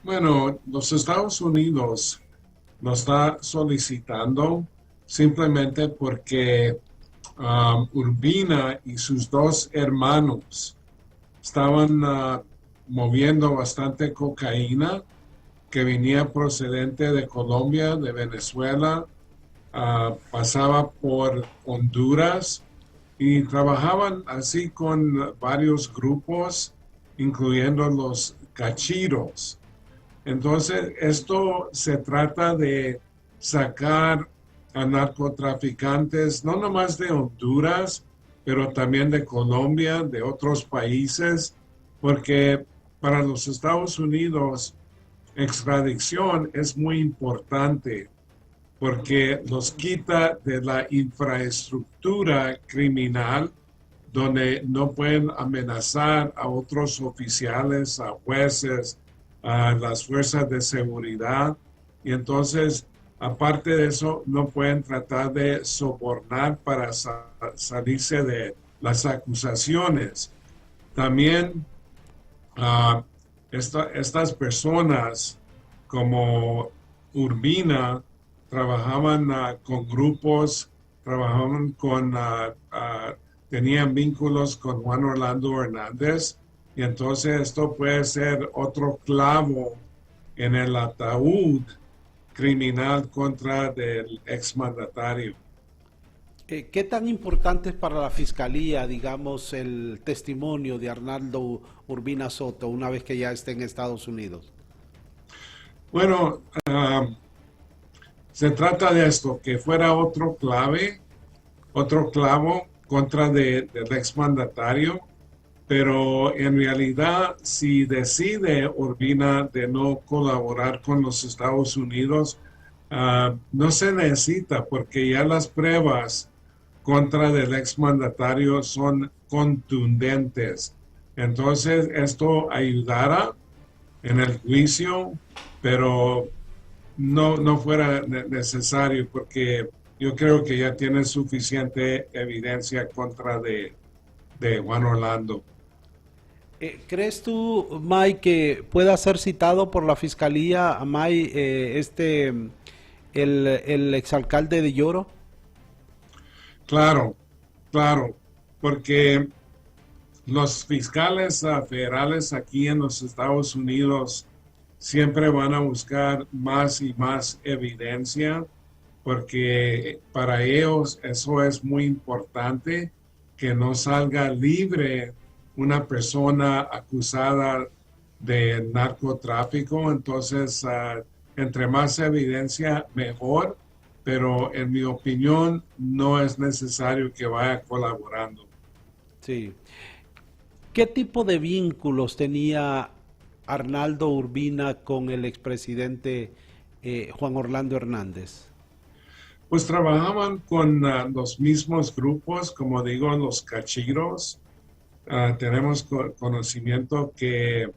Bueno, los Estados Unidos lo está solicitando simplemente porque Urbina y sus dos hermanos estaban moviendo bastante cocaína que venía procedente de Colombia, de Venezuela, pasaba por Honduras y trabajaban así con varios grupos, incluyendo los cachiros. Entonces, esto se trata de sacar a narcotraficantes, no nomás de Honduras, pero también de Colombia, de otros países, porque para los Estados Unidos, extradición es muy importante porque los quita de la infraestructura criminal donde no pueden amenazar a otros oficiales, a jueces, a las fuerzas de seguridad. Y entonces, aparte de eso, no pueden tratar de sobornar para salirse de las acusaciones. También uh, estas personas como Urbina trabajaban con grupos, trabajaban tenían vínculos con Juan Orlando Hernández y entonces esto puede ser otro clavo en el ataúd criminal contra del exmandatario. ¿Qué tan importante es para la fiscalía, digamos, el testimonio de Arnaldo Urbina Soto una vez que ya esté en Estados Unidos? Bueno, se trata de esto, que fuera otro clavo contra del exmandatario, pero en realidad si decide Urbina de no colaborar con los Estados Unidos, no se necesita porque ya las pruebas contra del exmandatario son contundentes. Entonces esto ayudará en el juicio, pero no fuera necesario porque yo creo que ya tiene suficiente evidencia contra de Juan Orlando. ¿Crees tú, Mike, que pueda ser citado por la fiscalía a Mike, el exalcalde de Lloro? Claro, claro, porque los fiscales federales aquí en los Estados Unidos siempre van a buscar más y más evidencia, porque para ellos eso es muy importante, que no salga libre una persona acusada de narcotráfico. Entonces, entre más evidencia, mejor, pero en mi opinión no es necesario que vaya colaborando. Sí. ¿Qué tipo de vínculos tenía Arnaldo Urbina con el expresidente Juan Orlando Hernández? Pues trabajaban con los mismos grupos, como digo, los cachiros. Tenemos conocimiento que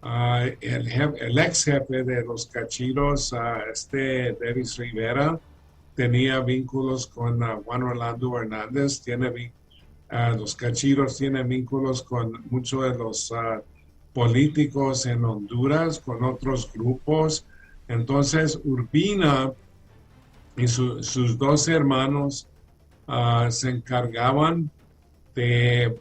el ex jefe de los cachiros, Davis Rivera, tenía vínculos con Juan Orlando Hernández. Los cachiros tienen vínculos con muchos de los políticos en Honduras, con otros grupos. Entonces, Urbina y sus dos hermanos se encargaban de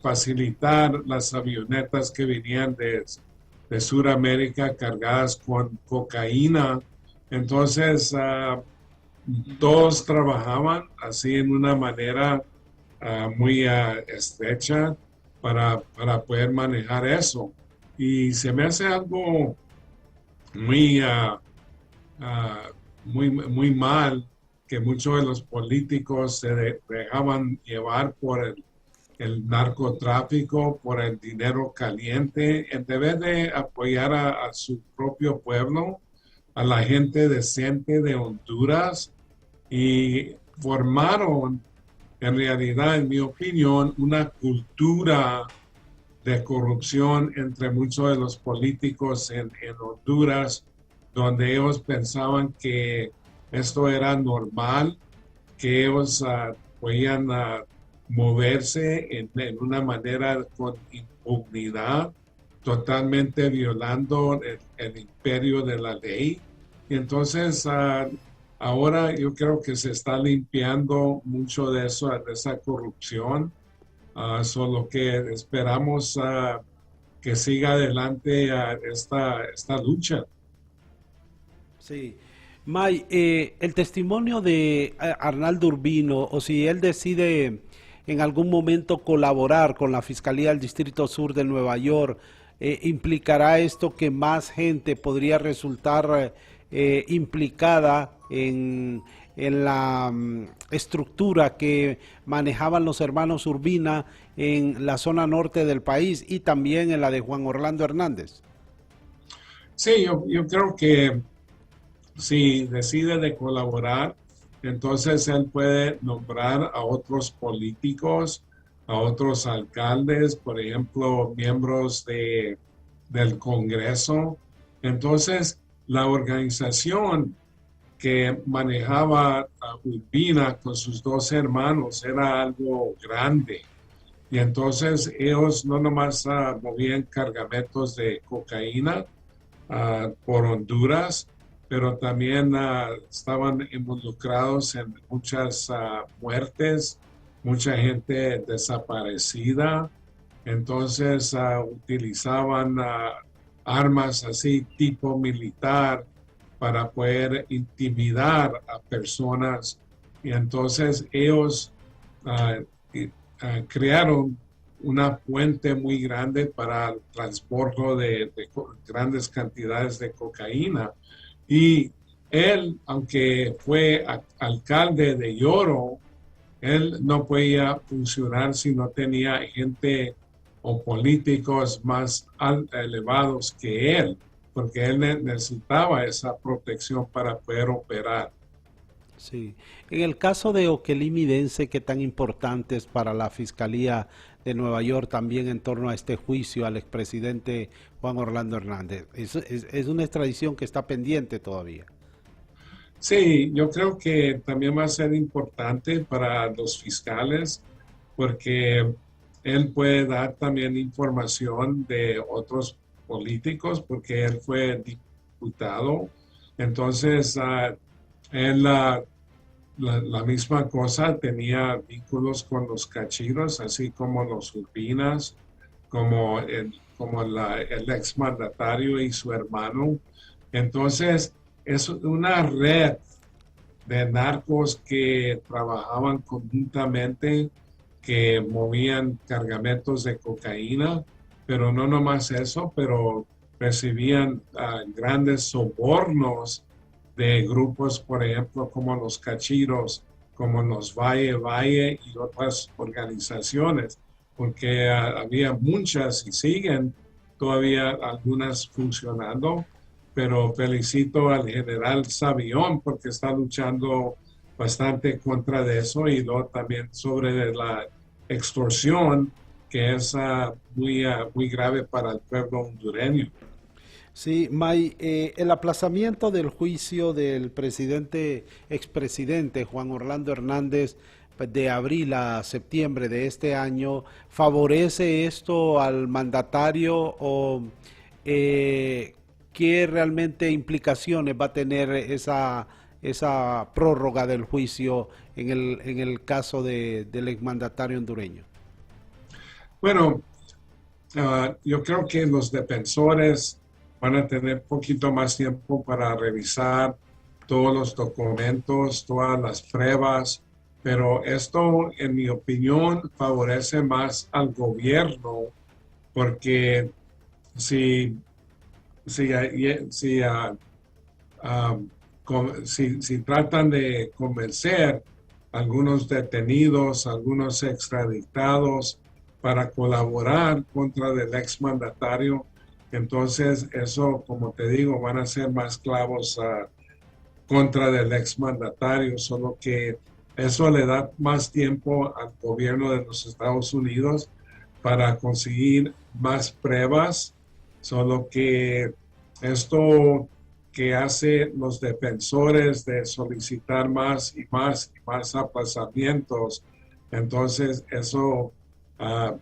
facilitar las avionetas que venían de Sudamérica cargadas con cocaína. Entonces, todos trabajaban así en una manera muy estrecha para poder manejar eso. Y se me hace algo muy ah, muy mal que muchos de los políticos dejaban llevar por el narcotráfico, por el dinero caliente, en vez de apoyar a su propio pueblo, a la gente decente de Honduras, y formaron, en realidad, en mi opinión, una cultura de corrupción entre muchos de los políticos en Honduras, donde ellos pensaban que esto era normal, que ellos podían moverse en una manera con impunidad. totalmente violando el imperio de la ley. Y entonces ahora yo creo que se está limpiando mucho de eso, de esa corrupción. Solo que esperamos que siga adelante esta lucha. Sí. May, el testimonio de Arnaldo Urbino, o si él decide en algún momento colaborar con la Fiscalía del Distrito Sur de Nueva York, ¿implicará esto que más gente podría resultar implicada en la estructura que manejaban los hermanos Urbina en la zona norte del país y también en la de Juan Orlando Hernández? Sí, yo creo que si decide de colaborar, entonces él puede nombrar a otros políticos, a otros alcaldes, por ejemplo, miembros del Congreso. Entonces, la organización que manejaba a Urbina con sus dos hermanos era algo grande. Y entonces ellos no nomás movían cargamentos de cocaína por Honduras, pero también estaban involucrados en muchas muertes, mucha gente desaparecida. Entonces utilizaban armas así tipo militar para poder intimidar a personas. Y entonces ellos crearon una puente muy grande para el transporte de grandes cantidades de cocaína. Y él, aunque fue alcalde de Yoro, él no podía funcionar si no tenía gente o políticos más elevados que él, porque él necesitaba esa protección para poder operar. Sí. En el caso de Okelimi Dense, ¿qué tan importante es para la Fiscalía de Nueva York también en torno a este juicio al expresidente Juan Orlando Hernández? Es una extradición que está pendiente todavía. Sí, yo creo que también va a ser importante para los fiscales porque él puede dar también información de otros políticos porque él fue diputado. Entonces, él la misma cosa, tenía vínculos con los cachiros, así como los Urbinas, como el exmandatario y su hermano. Entonces, es una red de narcos que trabajaban conjuntamente, que movían cargamentos de cocaína, pero no nomás eso, pero recibían grandes sobornos de grupos, por ejemplo, como los Cachiros, como los Valle Valle y otras organizaciones, porque había muchas y siguen todavía algunas funcionando, pero felicito al general Sabión porque está luchando bastante contra de eso y luego también sobre la extorsión que es muy grave para el pueblo hondureño. Sí, May, el aplazamiento del juicio del expresidente Juan Orlando Hernández de abril a septiembre de este año, ¿favorece esto al mandatario o qué realmente implicaciones va a tener esa prórroga del juicio en el caso del exmandatario hondureño? Bueno, yo creo que los defensores van a tener poquito más tiempo para revisar todos los documentos, todas las pruebas, pero esto, en mi opinión, favorece más al gobierno porque si, si, si, si tratan de convencer a algunos detenidos, a algunos extraditados para colaborar contra el exmandatario, entonces eso, como te digo, van a ser más clavos contra del exmandatario, solo que eso le da más tiempo al gobierno de los Estados Unidos para conseguir más pruebas, solo que esto que hace los defensores de solicitar más y más y más aplazamientos, entonces eso va,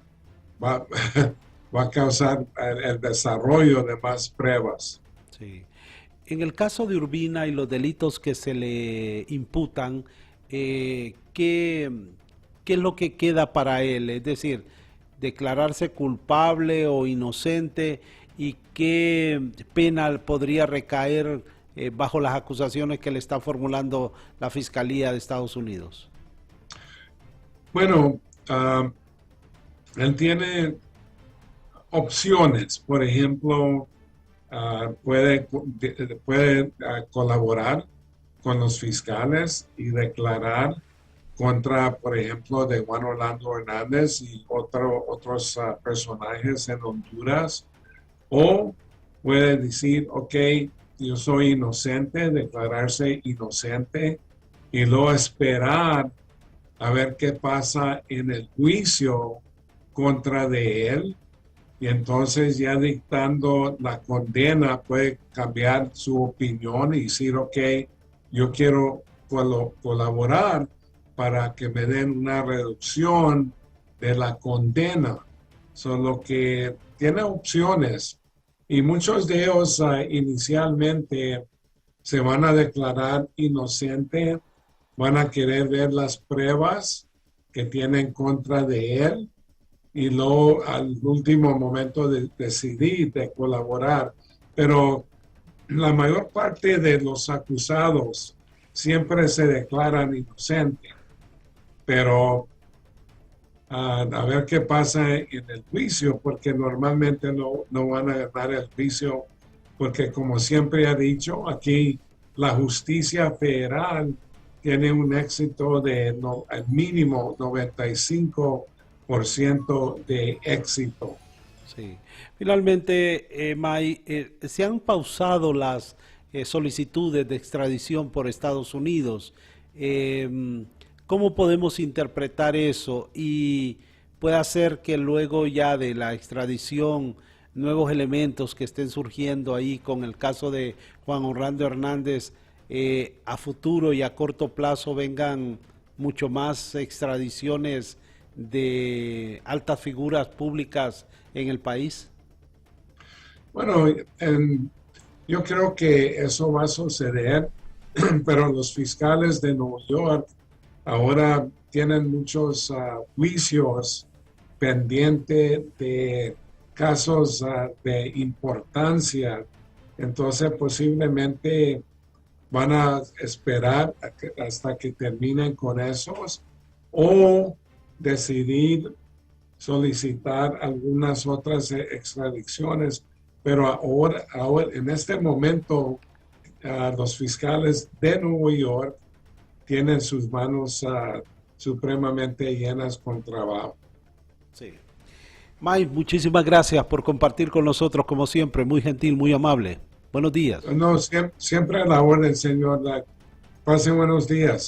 va a causar el desarrollo de más pruebas. Sí. En el caso de Urbina y los delitos que se le imputan, ¿qué es lo que queda para él? Es decir, declararse culpable o inocente y qué pena podría recaer bajo las acusaciones que le está formulando la Fiscalía de Estados Unidos. Bueno, él tiene opciones. Por ejemplo, puede colaborar con los fiscales y declarar contra, por ejemplo, de Juan Orlando Hernández y otros personajes en Honduras. O puede decir, ok, yo soy inocente, declararse inocente y luego esperar a ver qué pasa en el juicio contra de él. Y entonces ya dictando la condena puede cambiar su opinión y decir, ok, yo quiero colaborar para que me den una reducción de la condena. Solo que tiene opciones y muchos de ellos inicialmente se van a declarar inocente, van a querer ver las pruebas que tienen en contra de él y luego al último momento decidir de colaborar. Pero la mayor parte de los acusados siempre se declaran inocentes, pero a ver qué pasa en el juicio, porque normalmente no van a ganar el juicio, porque como siempre he dicho, aquí la justicia federal tiene un éxito de al mínimo 95% de éxito. Sí. Finalmente, May, se han pausado las solicitudes de extradición por Estados Unidos. ¿Cómo podemos interpretar eso? Y puede ser que luego ya de la extradición, nuevos elementos que estén surgiendo ahí con el caso de Juan Orlando Hernández, a futuro y a corto plazo vengan mucho más extradiciones de altas figuras públicas en el país? Bueno, yo creo que eso va a suceder, pero los fiscales de Nueva York ahora tienen muchos juicios pendientes de casos de importancia. Entonces, posiblemente van a esperar hasta que terminen con esos o decidir solicitar algunas otras extradiciones. Pero ahora en este momento, los fiscales de Nueva York tienen sus manos supremamente llenas con trabajo. Sí. May, muchísimas gracias por compartir con nosotros, como siempre, muy gentil, muy amable. Buenos días. No, siempre a la orden, señor. Pase buenos días.